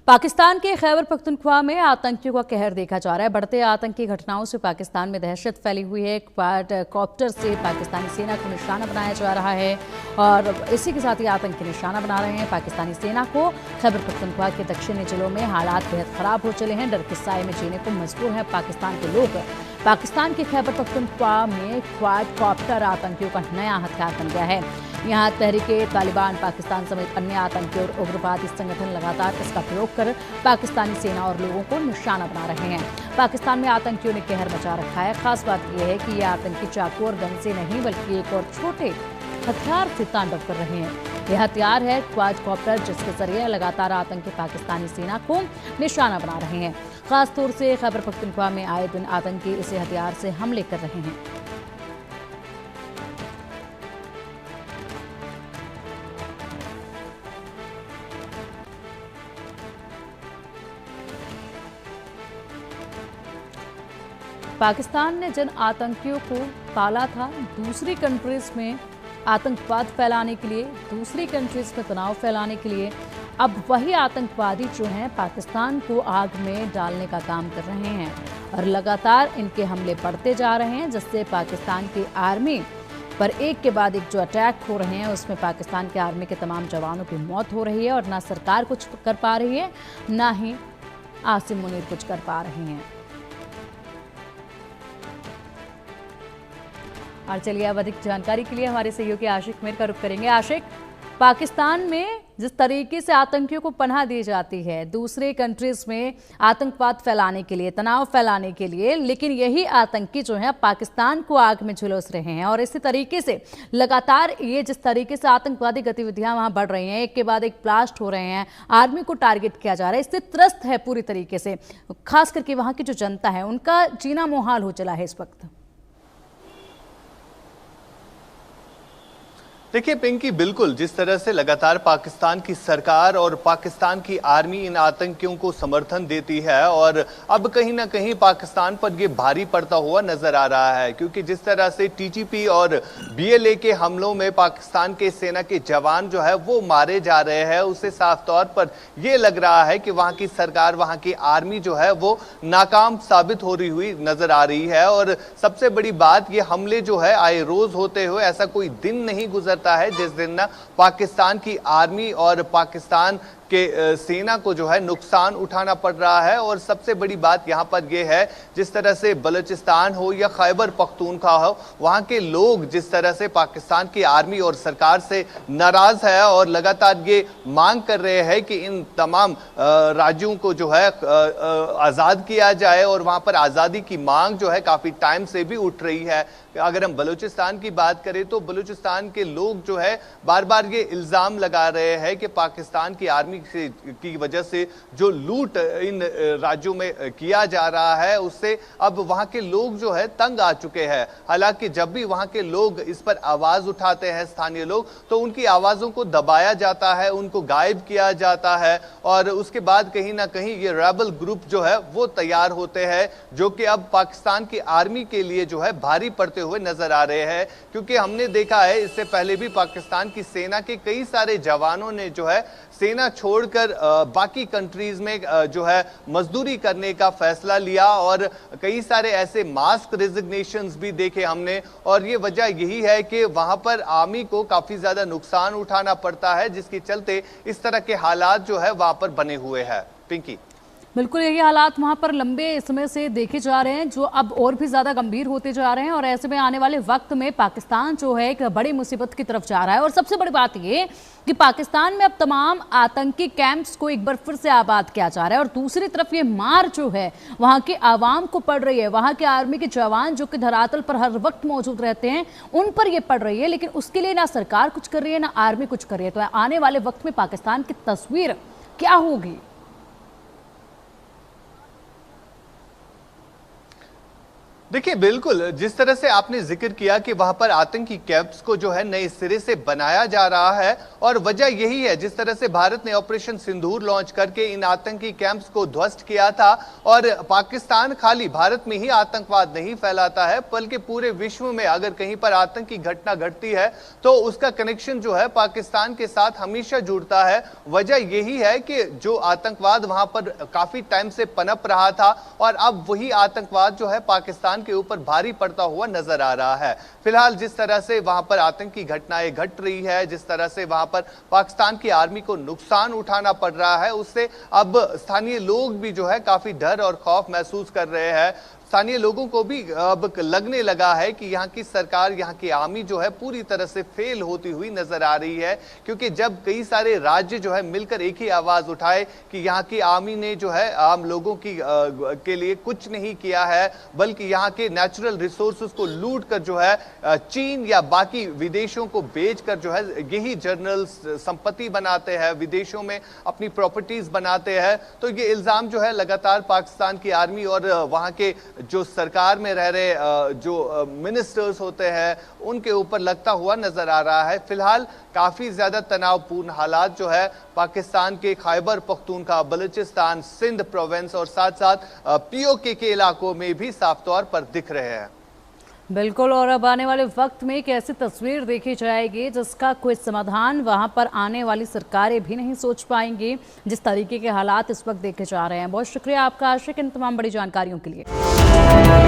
पाकिस्तान के खैबर पख्तूनख्वा में आतंकियों का कहर देखा जा रहा है। बढ़ते आतंकी घटनाओं से पाकिस्तान में दहशत फैली हुई है। क्वाड-कॉप्टर से पाकिस्तानी सेना को निशाना बनाया जा रहा है और इसी के साथ ही आतंकी निशाना बना रहे हैं पाकिस्तानी सेना को। खैबर पख्तूनख्वा के दक्षिणी जिलों में हालात बेहद खराब हो चले हैं। डर के साए में जीने को मजबूर हैं पाकिस्तान के लोग। पाकिस्तान के खैबर पख्तूनख्वा में क्वाड-कॉप्टर आतंकियों का नया हथियार बन गया है। यहाँ तहरीक-ए-तालिबान पाकिस्तान समेत अन्य आतंकी और उग्रवादी संगठन लगातार इसका प्रयोग कर पाकिस्तानी सेना और लोगों को निशाना बना रहे हैं। पाकिस्तान में आतंकियों ने कहर मचा रखा है। खास बात यह है कि ये आतंकी चाकू और गन से नहीं बल्कि एक और छोटे हथियार से तांडव कर रहे हैं। यह हथियार है क्वाड-कॉप्टर, जिसके जरिए लगातार आतंकी पाकिस्तानी सेना को निशाना बना रहे हैं। खासतौर से खैबर पख्तूनख्वा में आए दिन आतंकी इसे हथियार से हमले कर रहे हैं। पाकिस्तान ने जिन आतंकियों को पाला था दूसरी कंट्रीज में आतंकवाद फैलाने के लिए, दूसरी कंट्रीज में तनाव फैलाने के लिए, अब वही आतंकवादी जो हैं पाकिस्तान को आग में डालने का काम कर रहे हैं और लगातार इनके हमले बढ़ते जा रहे हैं, जिससे पाकिस्तान की आर्मी पर एक के बाद एक जो अटैक हो रहे हैं उसमें पाकिस्तान के आर्मी के तमाम जवानों की मौत हो रही है और ना सरकार कुछ कर पा रही है, ना ही आसिम मुनीर कुछ कर पा रहे हैं। और चलिए अब अधिक जानकारी के लिए हमारे सहयोगी आशिक मीर का रुख करेंगे। आशिक, पाकिस्तान में जिस तरीके से आतंकियों को पनाह दी जाती है दूसरे कंट्रीज में आतंकवाद फैलाने के लिए, तनाव फैलाने के लिए, लेकिन यही आतंकी जो है पाकिस्तान को आग में झुलस रहे हैं और इसी तरीके से लगातार ये जिस तरीके से आतंकवादी गतिविधियां वहां बढ़ रही हैं, एक के बाद एक ब्लास्ट हो रहे हैं, आर्मी को टारगेट किया जा रहा है, इससे त्रस्त है पूरी तरीके से खास करके वहां की जो जनता है उनका जीना मुहाल हो चला है इस वक्त। देखिए पिंकी, बिल्कुल जिस तरह से लगातार पाकिस्तान की सरकार और पाकिस्तान की आर्मी इन आतंकियों को समर्थन देती है और अब कहीं ना कहीं पाकिस्तान पर यह भारी पड़ता हुआ नजर आ रहा है, क्योंकि जिस तरह से टीटीपी और बीएलए के हमलों में पाकिस्तान के सेना के जवान जो है वो मारे जा रहे हैं, उससे साफ तौर पर यह लग रहा है कि वहां की सरकार, वहां की आर्मी जो है वो नाकाम साबित हो रही हुई नजर आ रही है। और सबसे बड़ी बात, ये हमले जो है आए रोज होते हुए, ऐसा कोई दिन नहीं गुजर है जिस दिन ना पाकिस्तान की आर्मी और पाकिस्तान के सेना को जो है नुकसान उठाना पड़ रहा है। और सबसे बड़ी बात यहां पर यह है, जिस तरह से बलूचिस्तान हो या खैबर पख्तूनख्वा हो, वहां के लोग जिस तरह से पाकिस्तान की आर्मी और सरकार से नाराज है और लगातार ये मांग कर रहे हैं कि इन तमाम राज्यों को जो है आजाद किया जाए और वहां पर आजादी की मांग जो है काफी टाइम से भी उठ रही है। अगर हम बलूचिस्तान की बात करें तो बलूचिस्तान के लोग जो है बार बार ये इल्जाम लगा रहे हैं कि पाकिस्तान की आर्मी की वजह से जो लूट इन राज्यों में किया जा रहा है उससे अब वहां के लोग जो है तंग आ चुके हैं। हालांकि जब भी वहां के लोग इस पर आवाज उठाते हैं, स्थानीय लोग, तो उनकी आवाजों को दबाया जाता है, उनको गायब किया जाता है और उसके बाद कहीं ना कहीं ये रेबल ग्रुप जो है वो तैयार होते हैं, जो कि अब पाकिस्तान की आर्मी के लिए जो है भारी पड़ते हुए नजर आ रहे हैं। क्योंकि हमने देखा है इससे पहले भी पाकिस्तान की सेना के कई सारे जवानों ने जो है सेना छोड़कर बाकी कंट्रीज में जो है मजदूरी करने का फैसला लिया और कई सारे ऐसे मास्क रेजिग्नेशंस भी देखे हमने। और ये वजह यही है कि वहां पर आर्मी को काफी ज्यादा नुकसान उठाना पड़ता है, जिसके चलते इस तरह के हालात जो है वहां पर बने हुए हैं। पिंकी, बिल्कुल यही हालात वहां पर लंबे समय से देखे जा रहे हैं, जो अब और भी ज्यादा गंभीर होते जा रहे हैं और ऐसे में आने वाले वक्त में पाकिस्तान जो है एक बड़ी मुसीबत की तरफ जा रहा है। और सबसे बड़ी बात ये कि पाकिस्तान में अब तमाम आतंकी कैंप्स को एक बार फिर से आबाद किया जा रहा है और दूसरी तरफ ये मार जो है वहां की आवाम को पड़ रही है, वहां के आर्मी के जवान जो कि धरातल पर हर वक्त मौजूद रहते हैं उन पर यह पड़ रही है, लेकिन उसके लिए ना सरकार कुछ कर रही है ना आर्मी कुछ कर रही है। तो आने वाले वक्त में पाकिस्तान की तस्वीर क्या होगी? देखिए बिल्कुल, जिस तरह से आपने जिक्र किया कि वहां पर आतंकी कैंप्स को जो है नए सिरे से बनाया जा रहा है और वजह यही है जिस तरह से भारत ने ऑपरेशन सिंदूर लॉन्च करके इन आतंकी कैंप्स को ध्वस्त किया था। और पाकिस्तान खाली भारत में ही आतंकवाद नहीं फैलाता है बल्कि पूरे विश्व में अगर कहीं पर आतंकी घटना घटती है तो उसका कनेक्शन जो है पाकिस्तान के साथ हमेशा जुड़ता है। वजह यही है कि जो आतंकवाद वहां पर काफी टाइम से पनप रहा था और अब वही आतंकवाद जो है पाकिस्तान के ऊपर भारी पड़ता हुआ नजर आ रहा है। फिलहाल जिस तरह से वहां पर आतंकी घटनाएं घट रही है, जिस तरह से वहां पर पाकिस्तान की आर्मी को नुकसान उठाना पड़ रहा है, उससे अब स्थानीय लोग भी जो है काफी डर और खौफ महसूस कर रहे हैं। स्थानीय लोगों को भी अब लगने लगा है कि यहाँ की सरकार, यहाँ की आर्मी जो है पूरी तरह से फेल होती हुई नजर आ रही है, क्योंकि जब कई सारे राज्य जो है मिलकर एक ही आवाज उठाए कि यहाँ की आर्मी ने जो है आम लोगों की के लिए कुछ नहीं किया है बल्कि यहाँ के नेचुरल रिसोर्सेज को लूट कर जो है चीन या बाकी विदेशों को बेचकर जो है यही जर्नल संपत्ति बनाते हैं, विदेशों में अपनी प्रॉपर्टीज बनाते हैं, तो ये इल्जाम जो है लगातार पाकिस्तान की आर्मी और वहां के जो सरकार में रह रहे जो मिनिस्टर्स होते हैं उनके ऊपर लगता हुआ नजर आ रहा है। फिलहाल काफी ज्यादा तनावपूर्ण हालात जो है पाकिस्तान के खैबर पख्तूनख्वा, बलूचिस्तान, सिंध प्रोविंस और साथ साथ पीओके के इलाकों में भी साफ तौर पर दिख रहे हैं। बिल्कुल, और अब आने वाले वक्त में एक ऐसी तस्वीर देखी जाएगी जिसका कोई समाधान वहां पर आने वाली सरकारें भी नहीं सोच पाएंगी, जिस तरीके के हालात इस वक्त देखे जा रहे हैं। बहुत शुक्रिया आपका आशिक इन तमाम बड़ी जानकारियों के लिए।